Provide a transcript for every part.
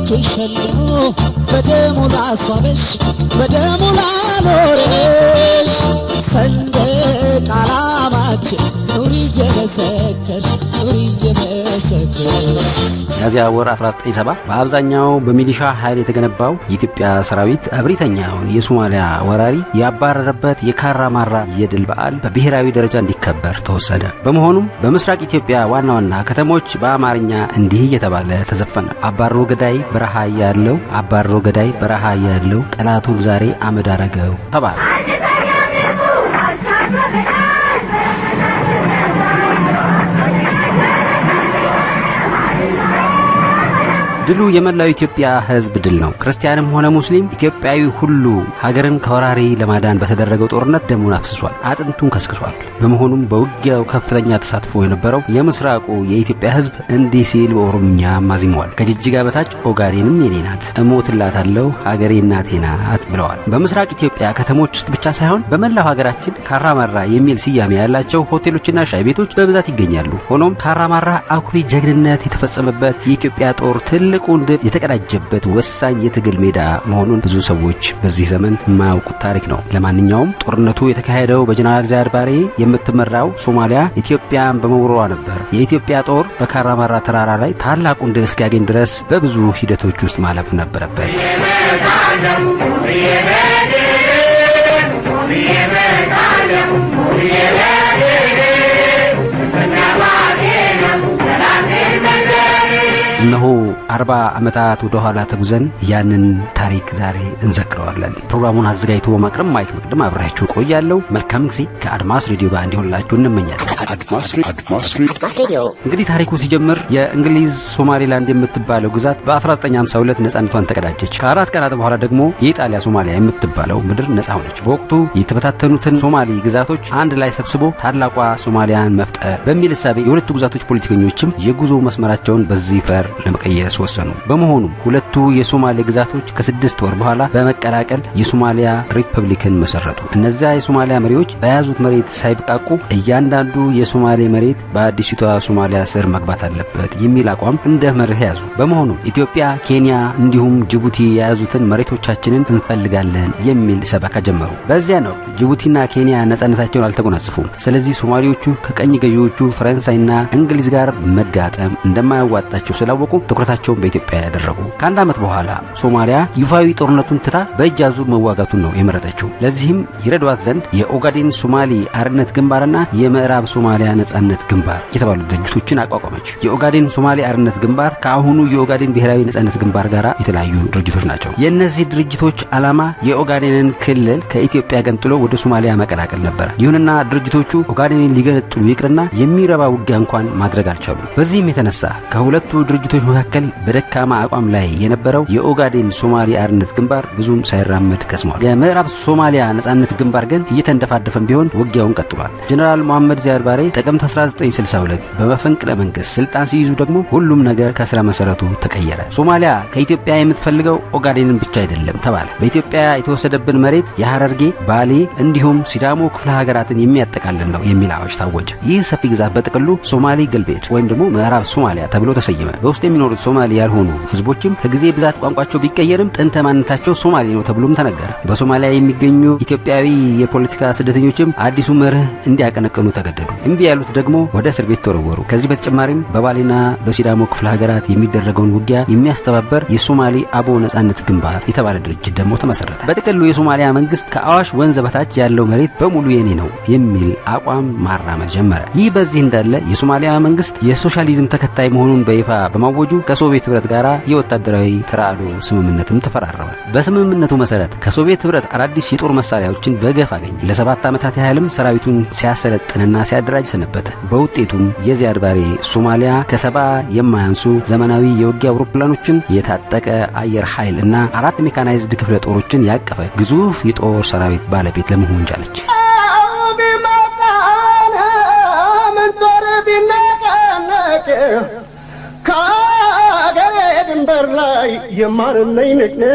شلو بدمولا صابش بدمولا نورش صندق علامات نوري يمسكر نوري يمسكر ያዚያ ወር 1970 በአብዛኛው በሚሊሻ ኃይል የተገነባው የኢትዮጵያ ሰራዊት አብሪተኛውን የሶማሊያ ወራሪ ያባረረበት የካራማራ የድል በዓል በብሔራዊ ደረጃ እንዲከበር ተወሰደ። በመሆኑም በምስራቅ ኢትዮጵያ ዋና ዋና ከተሞች በአማርኛ እንዲህ እየተባለ ተዘፈነ። አባሮ ገዳይ በረሃ ያለው አባሮ ገዳይ በረሃ ያለው ጠላቱ ዛሬ አመድ አረገው ተባለ። ድሉ የመላው ኢትዮጵያ ህዝብ ድል ነው። ክርስቲያንም ሆነ ሙስሊም ኢትዮጵያዊ ሁሉ ሀገርን ከወራሪ ለማዳን በተደረገው ጦርነት ደሙን አፍስሷል፣ አጥንቱን ከስክሷል። በመሆኑም በውጊያው ከፍተኛ ተሳትፎ የነበረው የምስራቁ የኢትዮጵያ ህዝብ እንዲህ ሲል በኦሮምኛ ማዚሟል። ከጅጅጋ በታች ኦጋዴንም የኔ ናት፣ እሞትላታለሁ ሀገሬ እናቴ ናት ብለዋል። በምስራቅ ኢትዮጵያ ከተሞች ውስጥ ብቻ ሳይሆን በመላው ሀገራችን ካራማራ የሚል ስያሜ ያላቸው ሆቴሎችና ሻይ ቤቶች በብዛት ይገኛሉ። ሆኖም ካራማራ አኩሪ ጀግንነት የተፈጸመበት የኢትዮጵያ ጦር ትልቁን ድል የተቀዳጀበት ወሳኝ የትግል ሜዳ መሆኑን ብዙ ሰዎች በዚህ ዘመን የማያውቁት ታሪክ ነው። ለማንኛውም ጦርነቱ የተካሄደው በጀነራል ዚያድ ባሬ የምትመራው ሶማሊያ ኢትዮጵያን በመውረሯ ነበር። የኢትዮጵያ ጦር በካራማራ ተራራ ላይ ታላቁን ድል እስኪያገኝ ድረስ በብዙ ሂደቶች ውስጥ ማለፍ ነበረበት። እነሆ 40 ዓመታት ወደ ኋላ ተጉዘን ያንን ታሪክ ዛሬ እንዘክረዋለን። ፕሮግራሙን አዘጋጅቶ በማቅረብ ማይክ መቅደም አብራችሁ ቆያለሁ። መልካም ጊዜ ከአድማስ ሬዲዮ ጋር እንዲሆንላችሁ እንመኛለን። አድማስ ሬዲዮ እንግዲህ ታሪኩ ሲጀምር የእንግሊዝ ሶማሌላንድ የምትባለው ግዛት በ1952 ነጻነቷን ተቀዳጀች። ከአራት ቀናት በኋላ ደግሞ የኢጣሊያ ሶማሊያ የምትባለው ምድር ነጻ ሆነች። በወቅቱ የተበታተኑትን ሶማሊ ግዛቶች አንድ ላይ ሰብስቦ ታላቋ ሶማሊያን መፍጠር በሚል እሳቤ የሁለቱ ግዛቶች ፖለቲከኞችም የጉዞ መስመራቸውን በዚህ ፈር ለመቀየስ ወሰኑ። በመሆኑም ሁለቱ የሶማሌ ግዛቶች ከ6 ወር በኋላ በመቀላቀል የሶማሊያ ሪፐብሊክን መሰረቱ። እነዚያ የሶማሊያ መሪዎች በያዙት መሬት ሳይብቃቁ እያንዳንዱ የሶማሌ መሬት በአዲሲቷ ሶማሊያ ስር መግባት አለበት የሚል አቋም እንደ መርህ ያዙ። በመሆኑም ኢትዮጵያ፣ ኬንያ እንዲሁም ጅቡቲ የያዙትን መሬቶቻችንን እንፈልጋለን የሚል ሰበካ ጀመሩ። በዚያ ነው ጅቡቲና ኬንያ ነጻነታቸውን አልተጎናጸፉም። ስለዚህ ሶማሌዎቹ ከቀኝ ገዢዎቹ ፈረንሳይና እንግሊዝ ጋር መጋጠም እንደማያዋጣቸው ስላወቁ ትኩረታቸውን በኢትዮጵያ ያደረጉ። ከአንድ ዓመት በኋላ ሶማሊያ ይፋዊ ጦርነቱን ትታ በእጅ አዙር መዋጋቱን ነው የመረጠችው። ለዚህም ይረዷት ዘንድ የኦጋዴን ሶማሊ አርነት ግንባርና የምዕራብ ሶማሊያ ነጻነት ግንባር የተባሉ ድርጅቶችን አቋቋመች። የኦጋዴን ሶማሊ አርነት ግንባር ከአሁኑ የኦጋዴን ብሔራዊ ነጻነት ግንባር ጋር የተለያዩ ድርጅቶች ናቸው። የእነዚህ ድርጅቶች ዓላማ የኦጋዴንን ክልል ከኢትዮጵያ ገንጥሎ ወደ ሶማሊያ መቀላቀል ነበር። ይሁንና ድርጅቶቹ ኦጋዴንን ሊገነጥሉ ይቅርና የሚረባ ውጊያ እንኳን ማድረግ አልቻሉም። በዚህም የተነሳ ከሁለቱ ድርጅቶች መካከል በደካማ አቋም ላይ የነበረው የኦጋዴን ሶማሊ አርነት ግንባር ብዙም ሳይራመድ ከስሟል። የምዕራብ ሶማሊያ ነጻነት ግንባር ግን እየተንደፋደፈም ቢሆን ውጊያውን ቀጥሏል። ጀነራል መሐመድ ዚያድ ባሬ ጥቅምት 1962 በመፈንቅለ መንግስት ስልጣን ሲይዙ ደግሞ ሁሉም ነገር ከስረ መሰረቱ ተቀየረ። ሶማሊያ ከኢትዮጵያ የምትፈልገው ኦጋዴንን ብቻ አይደለም ተባለ። በኢትዮጵያ የተወሰደብን መሬት የሐረርጌ፣ ባሌ እንዲሁም ሲዳሞ ክፍለ ሀገራትን የሚያጠቃልል ነው የሚል አዋጅ ታወጀ። ይህ ሰፊ ግዛት በጥቅሉ ሶማሊ ገልቤድ ወይም ደግሞ ምዕራብ ሶማሊያ ተብሎ ተሰየመ። በውስጥ የሚኖሩት ሶማሊ ያልሆኑ ህዝቦችም ከጊዜ ብዛት ቋንቋቸው ቢቀየርም ጥንተ ማንነታቸው ሶማሊ ነው ተብሎም ተነገረ። በሶማሊያ የሚገኙ ኢትዮጵያዊ የፖለቲካ ስደተኞችም አዲሱ መርህ እንዲያቀነቅኑ ተገደዱ። እምቢ ያሉት ደግሞ ወደ እስር ቤት ተወረወሩ። ከዚህ በተጨማሪም በባሌና በሲዳሞ ክፍለ ሀገራት የሚደረገውን ውጊያ የሚያስተባበር የሶማሊ አቦ ነጻነት ግንባር የተባለ ድርጅት ደግሞ ተመሰረተ። በጥቅሉ የሶማሊያ መንግስት ከአዋሽ ወንዝ በታች ያለው መሬት በሙሉ የኔ ነው የሚል አቋም ማራመድ ጀመረ። ይህ በዚህ እንዳለ የሶማሊያ መንግስት የሶሻሊዝም ተከታይ መሆኑን በይፋ በማወጁ ከሶቪየት ህብረት ጋር የወታደራዊ ተራድኦ ስምምነትም ተፈራረመ። በስምምነቱ መሰረት ከሶቪየት ህብረት አዳዲስ የጦር መሳሪያዎችን በገፍ አገኘ። ለ7 ዓመታት ያህልም ሰራዊቱን ሲያሰለጥንና ሲያደራጅ ሰነበተ። በውጤቱም የዚያድ ባሬ ሶማሊያ ከ70 የማያንሱ ዘመናዊ የውጊያ አውሮፕላኖችን የታጠቀ አየር ኃይል እና 4 ሜካናይዝድ ክፍለ ጦሮችን ያቀፈ ግዙፍ የጦር ሰራዊት ባለቤት ለመሆን ቻለች። ካገሬ በድንበር ላይ የማንነኝ ንቅንቅ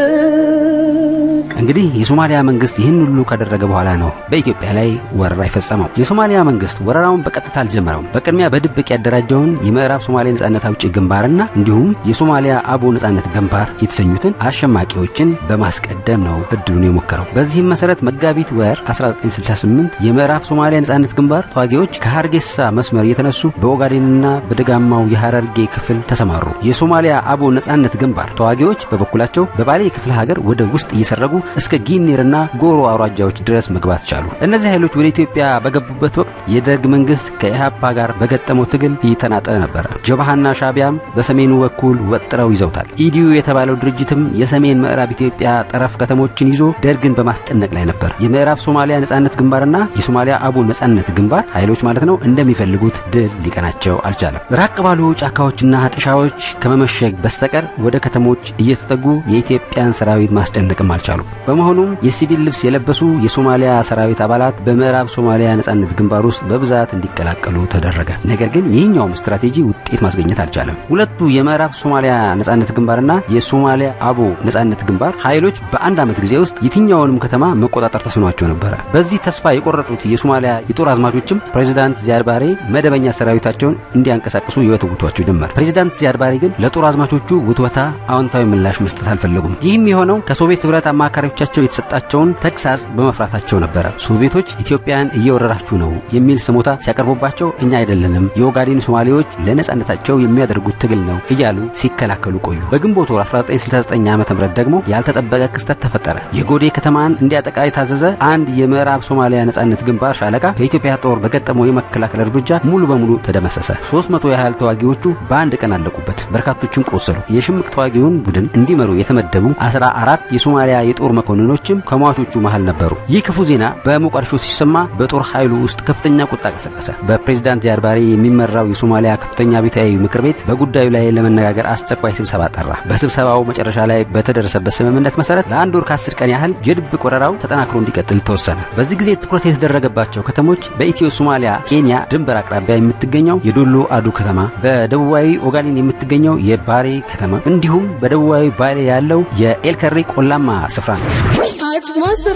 እንግዲህ የሶማሊያ መንግስት ይህን ሁሉ ካደረገ በኋላ ነው በኢትዮጵያ ላይ ወረራ የፈጸመው። የሶማሊያ መንግስት ወረራውን በቀጥታ አልጀመረውም። በቅድሚያ በድብቅ ያደራጀውን የምዕራብ ሶማሌ ነጻነት አውጪ ግንባርና እንዲሁም የሶማሊያ አቦ ነጻነት ግንባር የተሰኙትን አሸማቂዎችን በማስቀደም ነው እድሉን የሞከረው። በዚህም መሰረት መጋቢት ወር 1968 የምዕራብ ሶማሊያ ነጻነት ግንባር ተዋጊዎች ከሃርጌሳ መስመር የተነሱ በኦጋዴንና በደጋማው የሐረርጌ ክፍል ተሰማሩ። የሶማሊያ አቦ ነጻነት ግንባር ተዋጊዎች በበኩላቸው በባሌ ክፍለ ሀገር ወደ ውስጥ እየሰረጉ እስከ ጊኒርና ጎሮ አውራጃዎች ድረስ መግባት ቻሉ። እነዚህ ኃይሎች ወደ ኢትዮጵያ በገቡበት ወቅት የደርግ መንግስት ከኢህአፓ ጋር በገጠመው ትግል እየተናጠ ነበር። ጀብሃና ሻቢያም በሰሜኑ በኩል ወጥረው ይዘውታል። ኢዲዩ የተባለው ድርጅትም የሰሜን ምዕራብ ኢትዮጵያ ጠረፍ ከተሞችን ይዞ ደርግን በማስጨነቅ ላይ ነበር። የምዕራብ ሶማሊያ ነጻነት ግንባርና የሶማሊያ አቦ ነጻነት ግንባር ኃይሎች ማለት ነው እንደሚፈልጉት ድል ሊቀናቸው አልቻለም። ራቅ ባሉ ጫካዎችና ጥሻዎች ከመመሸግ በስተቀር ወደ ከተሞች እየተጠጉ የኢትዮጵያን ሰራዊት ማስጨነቅም አልቻሉም። በመሆኑም የሲቪል ልብስ የለበሱ የሶማሊያ ሰራዊት አባላት በምዕራብ ሶማሊያ ነጻነት ግንባር ውስጥ በብዛት እንዲቀላቀሉ ተደረገ። ነገር ግን ይህኛውም ስትራቴጂ ውጤት ማስገኘት አልቻለም። ሁለቱ የምዕራብ ሶማሊያ ነጻነት ግንባርና የሶማሊያ አቦ ነጻነት ግንባር ኃይሎች በአንድ ዓመት ጊዜ ውስጥ የትኛውንም ከተማ መቆጣጠር ተስኗቸው ነበር። በዚህ ተስፋ የቆረጡት የሶማሊያ የጦር አዝማቾችም ፕሬዝዳንት ዚያድ ባሬ መደበኛ ሰራዊታቸውን እንዲያንቀሳቅሱ ይወተውቷቸው ጀመር። ፕሬዝዳንት ዚያድ ባሬ ግን ለጦር አዝማቾቹ ውትወታ አዎንታዊ ምላሽ መስጠት አልፈለጉም። ይህም የሆነው ከሶቪየት ህብረት አማካሪዎቻቸው የተሰጣቸውን ተግሳጽ በመፍራታቸው ነበር። ሶቪየቶች ኢትዮጵያን እየወረራችሁ ነው የሚል ስሞታ ሲያቀርቡባቸው እኛ አይደለንም የኦጋዴን ሶማሌዎች ለነጻነታቸው የሚያደርጉት ትግል ነው እያሉ ሲከላከሉ ቆዩ። በግንቦት ወር 1969 ዓ.ም ደግሞ ያልተጠበቀ ክስተት ተፈጠረ። የጎዴ ከተማን እንዲያጠቃ የታዘዘ አንድ የምዕራብ ሶማሊያ ነጻነት ግንባር ሻለቃ ከኢትዮጵያ ጦር በገጠመው የመከላከል እርምጃ ሙሉ በሙሉ ተደመሰሰ። 300 ያህል ተዋጊዎቹ በአንድ ቀን አለቁበት። በርካቶችም ቆሰሉ። የሽምቅ ተዋጊውን ቡድን እንዲመሩ የተመደቡ 14 የሶማሊያ የጦር መኮንኖችም ከሟቾቹ መሃል ነበሩ። ይህ ክፉ ዜና በሞቃዲሾ ሲሰማ በጦር ኃይሉ ውስጥ ከፍተኛ ቁጣ ቀሰቀሰ። በፕሬዝዳንት ዚያድ ባሬ የሚመራው የሶማሊያ ከፍተኛ ብሔራዊ ምክር ቤት በጉዳዩ ላይ ለመነጋገር አስቸኳይ ስብሰባ ጠራ። በስብሰባው መጨረሻ ላይ በተደረሰበት ስምምነት መሰረት ለአንድ ወር ከ10 ቀን ያህል የድብቅ ወረራው ተጠናክሮ እንዲቀጥል ተወሰነ። በዚህ ጊዜ ትኩረት የተደረገባቸው ከተሞች በኢትዮ ሶማሊያ ኬንያ ድንበር አቅራቢያ የምትገኘው የዶሎ አዱ ከተማ፣ በደቡባዊ ኦጋዴን የምትገኘው የባሬ ከተማ እንዲሁም በደቡባዊ ባሌ ያለው የኤልከሬ ቆላማ ስፍራ ነው።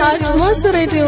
አድማስ ሬዲዮ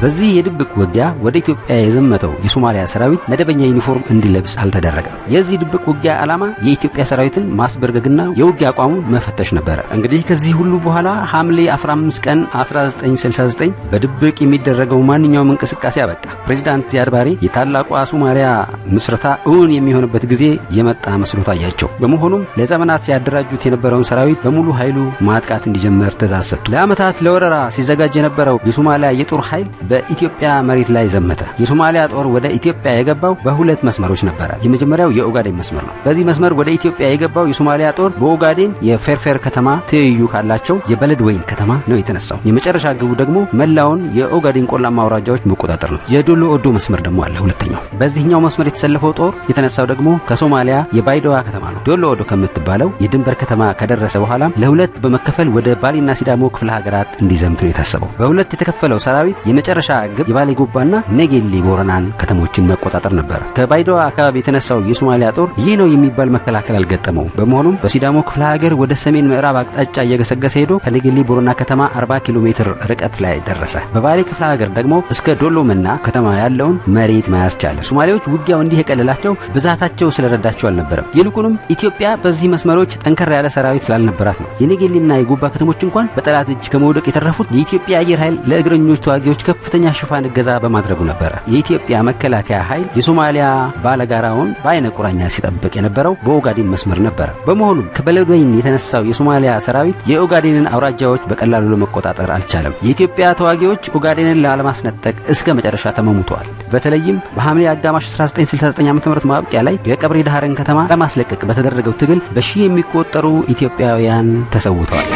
በዚህ የድብቅ ውጊያ ወደ ኢትዮጵያ የዘመተው የሶማሊያ ሰራዊት መደበኛ ዩኒፎርም እንዲለብስ አልተደረገም። የዚህ ድብቅ ውጊያ ዓላማ የኢትዮጵያ ሰራዊትን ማስበርገግና የውጊያ አቋሙን መፈተሽ ነበር። እንግዲህ ከዚህ ሁሉ በኋላ ሐምሌ 15 ቀን 1969 በድብቅ የሚደረገው ማንኛውም እንቅስቃሴ አበቃ። ፕሬዝዳንት ዚያድ ባሬ የታላቋ ሶማሊያ ምስረታ እውን የሚሆንበት ጊዜ የመጣ መስሎ ታያቸው። በመሆኑም ለዘመናት ሲያደራጁት የነበረውን ሰራዊት በሙሉ ኃይሉ ማጥቃት እንዲጀምር ትእዛዝ ሰጡ። ለዓመታት ለወረራ ሲዘጋጅ የነበረው የሶማሊያ የጦር ኃይል በኢትዮጵያ መሬት ላይ ዘመተ። የሶማሊያ ጦር ወደ ኢትዮጵያ የገባው በሁለት መስመሮች ነበር። የመጀመሪያው የኦጋዴን መስመር ነው። በዚህ መስመር ወደ ኢትዮጵያ የገባው የሶማሊያ ጦር በኦጋዴን የፌርፌር ከተማ ትይዩ ካላቸው የበለድ ወይን ከተማ ነው የተነሳው። የመጨረሻ ግቡ ደግሞ መላውን የኦጋዴን ቆላማ አውራጃዎች መቆጣጠር ነው። የዶሎ ኦዶ መስመር ደግሞ አለ ሁለተኛው። በዚህኛው መስመር የተሰለፈው ጦር የተነሳው ደግሞ ከሶማሊያ የባይዶዋ ከተማ ነው። ዶሎ ኦዶ ከምትባለው የድንበር ከተማ ከደረሰ በኋላ ለሁለት በመከፈል ወደ ባሊና ሲዳሞ ክፍለ ሀገራት እንዲዘምት ነው የታሰበው። በሁለት የተከፈለው ሰራዊት የመጨረሻ ግብ የባሌ ጎባና ኔጌሌ ቦረናን ከተሞችን መቆጣጠር ነበር። ከባይዶዋ አካባቢ የተነሳው የሶማሊያ ጦር ይህ ነው የሚባል መከላከል አልገጠመው። በመሆኑም በሲዳሞ ክፍለ ሀገር ወደ ሰሜን ምዕራብ አቅጣጫ እየገሰገሰ ሄዶ ከኔጌሌ ቦረና ከተማ 40 ኪሎ ሜትር ርቀት ላይ ደረሰ። በባሌ ክፍለ ሀገር ደግሞ እስከ ዶሎመና ከተማ ያለውን መሬት መያዝ ቻለ። ሶማሌዎች ውጊያው እንዲህ የቀለላቸው ብዛታቸው ስለረዳቸው አልነበረም። ይልቁንም ኢትዮጵያ በዚህ መስመሮች ጠንከር ያለ ሰራዊት ስላልነበራት ነው። የኔጌሌና የጎባ ከተሞች እንኳን በጠላት እጅ ከመውደቅ የተረፉት የኢትዮጵያ አየር ኃይል ለእግረኞች ተዋጊዎች ከፍተኛ ሽፋን እገዛ በማድረጉ ነበር። የኢትዮጵያ መከላከያ ኃይል የሶማሊያ ባለጋራውን በአይነ ቁራኛ ሲጠብቅ የነበረው በኦጋዴን መስመር ነበር። በመሆኑም ከበለዶይን የተነሳው የሶማሊያ ሰራዊት የኦጋዴንን አውራጃዎች በቀላሉ ለመቆጣጠር አልቻለም። የኢትዮጵያ ተዋጊዎች ኦጋዴንን ላለማስነጠቅ እስከ መጨረሻ ተመሙተዋል። በተለይም በሐምሌ አጋማሽ 1969 ዓ.ም ማብቂያ ላይ የቀብሪ ዳህርን ከተማ ለማስለቀቅ በተደረገው ትግል በሺህ የሚቆጠሩ ኢትዮጵያውያን ተሰውተዋል።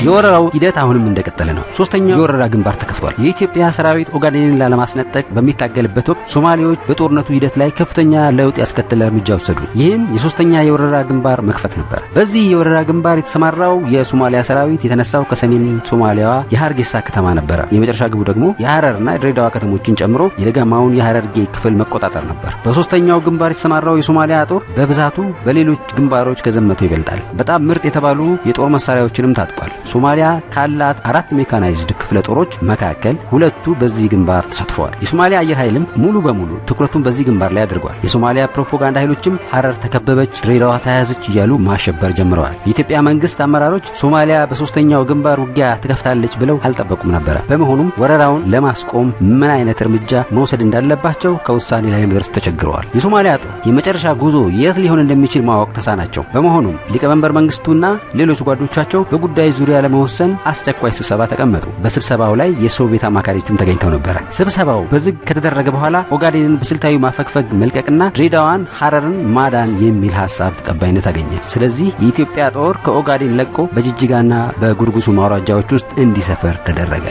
የወረራው ሂደት አሁንም እንደቀጠለ ነው። ሶስተኛው የወረራ ግንባር ተከፍቷል። የኢትዮጵያ ሰራዊት ኦጋዴንን ላለማስነጠቅ በሚታገልበት ወቅት ሶማሌዎች በጦርነቱ ሂደት ላይ ከፍተኛ ለውጥ ያስከተለ እርምጃ ወሰዱ። ይህም የሶስተኛ የወረራ ግንባር መክፈት ነበር። በዚህ የወረራ ግንባር የተሰማራው የሶማሊያ ሰራዊት የተነሳው ከሰሜን ሶማሊያዋ የሃርጌሳ ከተማ ነበር። የመጨረሻ ግቡ ደግሞ የሐረርና የድሬዳዋ ከተሞችን ጨምሮ የደጋማውን የሐረርጌ ክፍል መቆጣጠር ነበር። በሶስተኛው ግንባር የተሰማራው የሶማሊያ ጦር በብዛቱ በሌሎች ግንባሮች ከዘመተው ይበልጣል። በጣም ምርጥ የተባሉ የጦር መሳሪያዎችንም ታጥቋል። ሶማሊያ ካላት 4 ሜካናይዝድ ክፍለ ጦሮች መካከል 2ቱ በዚህ ግንባር ተሳትፈዋል። የሶማሊያ አየር ኃይልም ሙሉ በሙሉ ትኩረቱን በዚህ ግንባር ላይ አድርጓል። የሶማሊያ ፕሮፓጋንዳ ኃይሎችም ሐረር ተከበበች፣ ድሬዳዋ ተያዘች እያሉ ማሸበር ጀምረዋል። የኢትዮጵያ መንግስት አመራሮች ሶማሊያ በሶስተኛው ግንባር ውጊያ ትከፍታለች ብለው አልጠበቁም ነበር። በመሆኑም ወረራውን ለማስቆም ምን አይነት እርምጃ መውሰድ እንዳለባቸው ከውሳኔ ላይ መድረስ ተቸግረዋል። የሶማሊያ ጦር የመጨረሻ ጉዞ የት ሊሆን እንደሚችል ማወቅ ተሳናቸው። በመሆኑም ሊቀመንበር መንግስቱና ሌሎች ጓዶቻቸው በጉዳይ ዙሪያ ለመወሰን አስቸኳይ ስብሰባ ተቀመጡ። በስብሰባው ላይ የሶቪየት አማካሪዎችም ተገኝተው ነበር። ስብሰባው በዝግ ከተደረገ በኋላ ኦጋዴንን በስልታዊ ማፈግፈግ መልቀቅና ድሬዳዋን ሐረርን ማዳን የሚል ሐሳብ ተቀባይነት አገኘ። ስለዚህ የኢትዮጵያ ጦር ከኦጋዴን ለቆ በጅጅጋና በጉርጉሱ ማውራጃዎች ውስጥ እንዲሰፍር ተደረገ።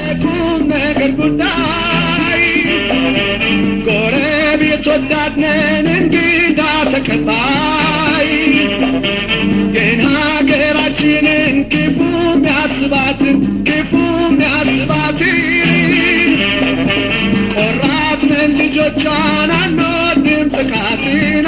ጎረቤት ወዳድነን እንግዳ ተቀባይ ግን ሀገራችንን ክፉ ሚያስባትን ቆራጥ ነን ልጆቿን አንወድም ጥቃትን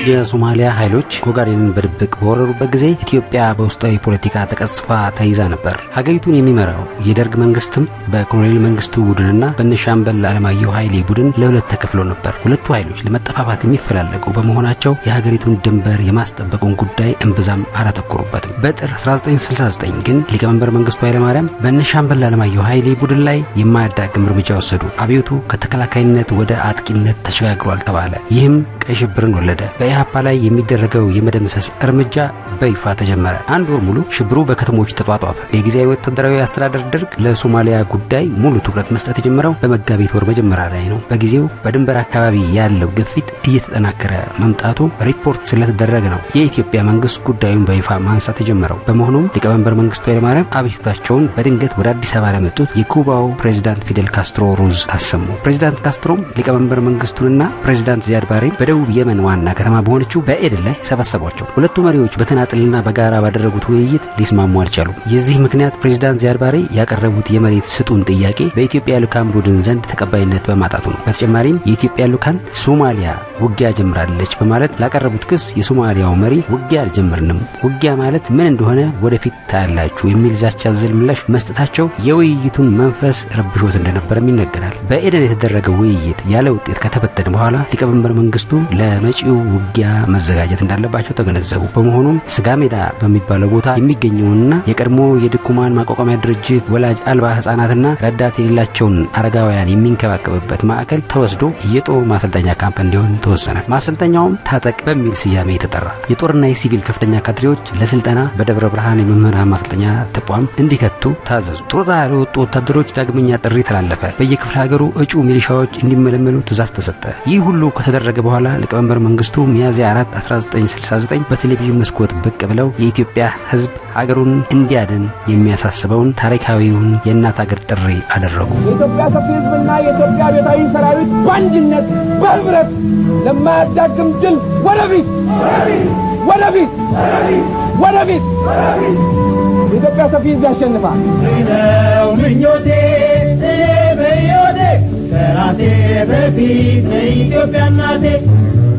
የሶማሊያ ኃይሎች ኦጋዴንን በድብቅ በወረሩበት ጊዜ ኢትዮጵያ በውስጣዊ ፖለቲካ ተቀጽፋ ተይዛ ነበር። ሀገሪቱን የሚመራው የደርግ መንግስትም በኮሎኔል መንግስቱ ቡድንና በነሻምበል አለማየሁ ኃይሌ ቡድን ለሁለት ተከፍሎ ነበር። ሁለቱ ኃይሎች ለመጠፋፋት የሚፈላለጉ በመሆናቸው የሀገሪቱን ድንበር የማስጠበቁን ጉዳይ እምብዛም አላተኮሩበትም። በጥር 1969 ግን ሊቀመንበር መንግስቱ ኃይለማርያም በነሻምበል አለማየሁ ኃይሌ ቡድን ላይ የማያዳግም እርምጃ ወሰዱ። አብዮቱ ከተከላካይነት ወደ አጥቂነት ተሸጋግሯል ተባለ። ይህም ቀይ ሽብርን ወለደ። በኢሃፓ ላይ የሚደረገው የመደምሰስ እርምጃ በይፋ ተጀመረ። አንድ ወር ሙሉ ሽብሩ በከተሞች ተጧጧፈ። የጊዜያዊ ወታደራዊ አስተዳደር ደርግ ለሶማሊያ ጉዳይ ሙሉ ትኩረት መስጠት የጀመረው በመጋቢት ወር መጀመሪያ ላይ ነው። በጊዜው በድንበር አካባቢ ያለው ግፊት እየተጠናከረ መምጣቱ ሪፖርት ስለተደረገ ነው የኢትዮጵያ መንግስት ጉዳዩን በይፋ ማንሳት የጀመረው። በመሆኑም ሊቀመንበር መንግስቱ ኃይለማርያም አቤቱታቸውን በድንገት ወደ አዲስ አበባ ለመጡት የኩባው ፕሬዝዳንት ፊደል ካስትሮ ሩዝ አሰሙ። ፕሬዝዳንት ካስትሮም ሊቀመንበር መንግስቱንና ፕሬዝዳንት ዚያድ ባሬ በደቡብ የመን ዋና ከተማ በሆነችው በኤደን ላይ ሰበሰቧቸው። ሁለቱ መሪዎች በተናጥልና በጋራ ባደረጉት ውይይት ሊስማሙ አልቻሉም። የዚህ ምክንያት ፕሬዝዳንት ዚያድ ባሬ ያቀረቡት የመሬት ስጡን ጥያቄ በኢትዮጵያ ልኡካን ቡድን ዘንድ ተቀባይነት በማጣቱ ነው። በተጨማሪም የኢትዮጵያ ልኡካን ሶማሊያ ውጊያ ጀምራለች በማለት ላቀረቡት ክስ የሶማሊያው መሪ ውጊያ አልጀመርንም፣ ውጊያ ማለት ምን እንደሆነ ወደፊት ታያላችሁ የሚል ዛቻ አዘል ምላሽ መስጠታቸው የውይይቱን መንፈስ ረብሾት እንደነበርም ይነገራል። በኤደን የተደረገው ውይይት ያለ ውጤት ከተበተነ በኋላ ሊቀመንበር መንግስቱ ለመጪው ውጊያ መዘጋጀት እንዳለባቸው ተገነዘቡ። በመሆኑም ስጋ ሜዳ በሚባለው ቦታ የሚገኘውና የቀድሞ የድኩማን ማቋቋሚያ ድርጅት ወላጅ አልባ ህጻናትና ረዳት የሌላቸውን አረጋውያን የሚንከባከብበት ማዕከል ተወስዶ የጦር ማሰልጠኛ ካምፕ እንዲሆን ተወሰነ። ማሰልጠኛውም ታጠቅ በሚል ስያሜ ተጠራ። የጦርና የሲቪል ከፍተኛ ካድሬዎች ለስልጠና በደብረ ብርሃን የመምህራን ማሰልጠኛ ተቋም እንዲከቱ ታዘዙ። ጡረታ ለወጡ ወታደሮች ዳግመኛ ጥሪ ተላለፈ። በየክፍለ ሀገሩ እጩ ሚሊሻዎች እንዲመለመሉ ትእዛዝ ተሰጠ። ይህ ሁሉ ከተደረገ በኋላ ሊቀመንበር መንግስቱ ሚያዝያ 4 1969 በቴሌቪዥን መስኮት ብቅ ብለው የኢትዮጵያ ህዝብ ሀገሩን እንዲያድን የሚያሳስበውን ታሪካዊውን የእናት ሀገር ጥሪ አደረጉ። የኢትዮጵያ ሰፊ ህዝብና የኢትዮጵያ ቤታዊ ሰራዊት በአንድነት በህብረት ለማያዳግም ድል ወደፊት የኢትዮጵያ ሰፊ ህዝብ ያሸንፋል። ነው ምኞቴ በዮዴ ከራሴ በፊት የኢትዮጵያ እናቴ።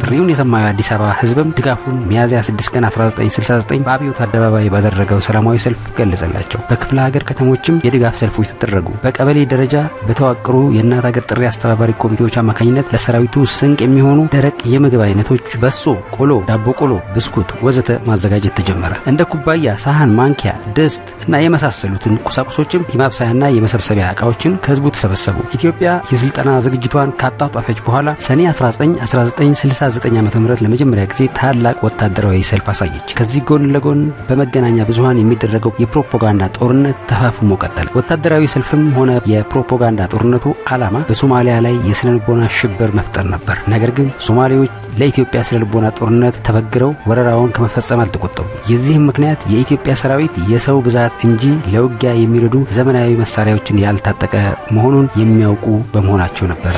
ጥሪውን የሰማው አዲስ አበባ ህዝብም ድጋፉን ሚያዝያ 6 ቀን 1969 በአብዮት አደባባይ ባደረገው ሰላማዊ ሰልፍ ገለጸላቸው። በክፍለ ሀገር ከተሞችም የድጋፍ ሰልፎች ተደረጉ። በቀበሌ ደረጃ በተዋቀሩ የእናት ሀገር ጥሪ አስተባባሪ ኮሚቴዎች አማካኝነት ለሰራዊቱ ስንቅ የሚሆኑ ደረቅ የምግብ አይነቶች በሶ፣ ቆሎ፣ ዳቦ ቆሎ፣ ብስኩት ወዘተ ማዘጋጀት ተጀመረ። እንደ ኩባያ፣ ሳህን፣ ማንኪያ፣ ድስት እና የመሳሰሉትን ቁሳቁሶችም የማብሰያና የመሰብሰቢያ ዕቃዎችን ከህዝቡ ተሰበሰቡ። ኢትዮጵያ የስልጠና ዝግጅቷን ካጣጣፈች በኋላ ሰኔ 19 1969 ዓ.ም ለመጀመሪያ ጊዜ ታላቅ ወታደራዊ ሰልፍ አሳየች። ከዚህ ጎን ለጎን በመገናኛ ብዙሃን የሚደረገው የፕሮፓጋንዳ ጦርነት ተፋፍሞ ቀጠለ። ወታደራዊ ሰልፍም ሆነ የፕሮፓጋንዳ ጦርነቱ ዓላማ በሶማሊያ ላይ የስነልቦና ሽብር መፍጠር ነበር። ነገር ግን ሶማሌዎች ለኢትዮጵያ ስነልቦና ጦርነት ተበግረው ወረራውን ከመፈጸም አልተቆጠቡም። የዚህም ምክንያት የኢትዮጵያ ሰራዊት የሰው ብዛት እንጂ ለውጊያ የሚረዱ ዘመናዊ መሳሪያዎችን ያልታጠቀ መሆኑን የሚያውቁ በመሆናቸው ነበር።